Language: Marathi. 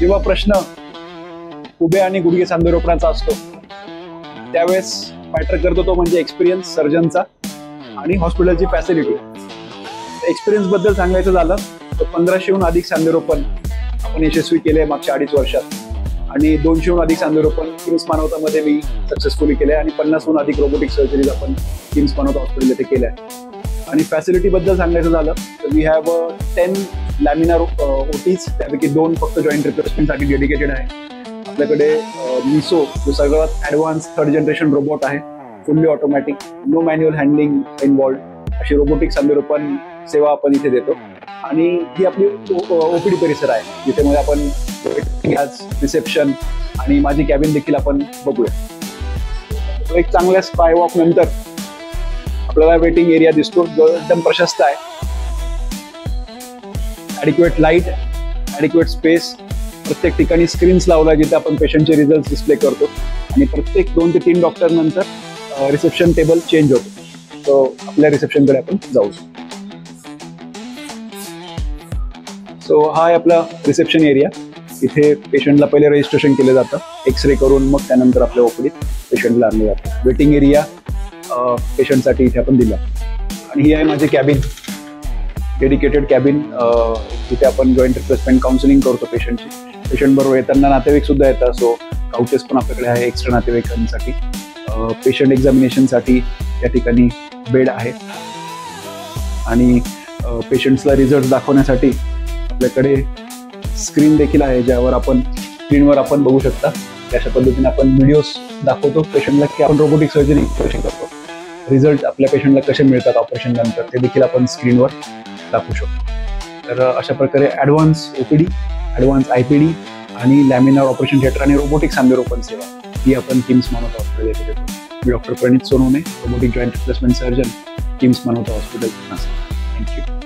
जेव्हा प्रश्न उभे आणि गुडघे सांधेरोपणाचा असतो त्यावेळेस मॅटर करतो तो म्हणजे एक्सपिरियन्स सर्जनचा आणि हॉस्पिटलची फॅसिलिटी. एक्सपिरियन्स बद्दल सांगायचं झालं तर 1500हून अधिक सांधेरोपण आपण यशस्वी केले मागच्या 2.5 वर्षात आणि 200हून अधिक सांधेरोपण किम्स मानवतामध्ये मी सक्सेसफुली केले आणि 50हून अधिक रोबोटिक सर्जरीज आपण किम्स मानवता हॉस्पिटल येथे केल्या. आणि फॅसिलिटी बद्दल सांगायचं झालं तर वी हॅव 10 लॅमिनार ओटीज, त्यापैकी 2 फक्त जॉईंट रिप्लेसमेंटसाठी डेडिकेटेड आहे. आपल्याकडे मिसो जो सगळ्यात ॲडव्हान्स 3rd जनरेशन रोबोट आहे, fully automatic, no manual handling involved, अशी रोबोटिक सांधेरोपण सेवा आपण इथे देतो. आणि ही आपली ओपीडी परिसर आहे जिथे मध्ये आपण रिसेप्शन आणि माझी कॅबिन देखील आपण बघूया. एक चांगल्या स्काय वॉक नंतर आपल्याला वेटिंग एरिया दिसतो जो एकदम प्रशस्त आहे. ॲडिक्युएट लाईट, ॲडिक्युएट स्पेस, प्रत्येक ठिकाणी स्क्रीन्स लावला जिथे आपण पेशंटचे रिझल्ट डिस्प्ले करतो आणि प्रत्येक 2 ते 3 डॉक्टर नंतर रिसेप्शन टेबल चेंज होतो. तो आपल्या रिसेप्शनकडे आपण जाऊ. सो हा आहे आपला रिसेप्शन एरिया. इथे पेशंटला पहिले रजिस्ट्रेशन केलं जातं, एक्सरे करून मग त्यानंतर आपल्या ओपीडीत पेशंटला आणलं जातं. वेटिंग एरिया पेशंटसाठी इथे आपण दिला. आणि ही आहे माझी कॅबिन, डेडिकेटेड कॅबिन. इथे आपण जॉईंट रिप्लेसमेंट काउन्सिलिंग करतो पेशंटची. पेशंट बरोबर येताना नातेवाईक सुद्धा येतात, सो काउचेस पण आपल्याकडे आहे एक्स्ट्रा नातेवाईकांसाठी. पेशंट एक्झामिनेशनसाठी या ठिकाणी बेड आहे आणि पेशंट्सला रिझल्ट दाखवण्यासाठी आपल्याकडे स्क्रीन देखील आहे ज्यावर आपण स्क्रीनवर आपण बघू शकता. अशा पद्धतीने आपण व्हिडिओज दाखवतो पेशंटला की आपण रोबोटिक सर्जरी कशी करतो, रिझल्ट आपल्या पेशंटला कसे मिळतात ऑपरेशन नंतर ते देखील आपण स्क्रीनवर दाखवू शकतो. तर अशा प्रकारे ॲडव्हान्स ओपीडी, ॲडव्हान्स आयपीडी आणि लॅमिनार ऑपरेशन थिएटर आणि रोबोटिक सांधेरोपण सेवा ही आपण किम्स मानवता हॉस्पिटल येथे देतो. मी doctor Pranit Sonawane, robotic joint replacement surgeon, KIMS Manavata hospital, Nashik. Thank you.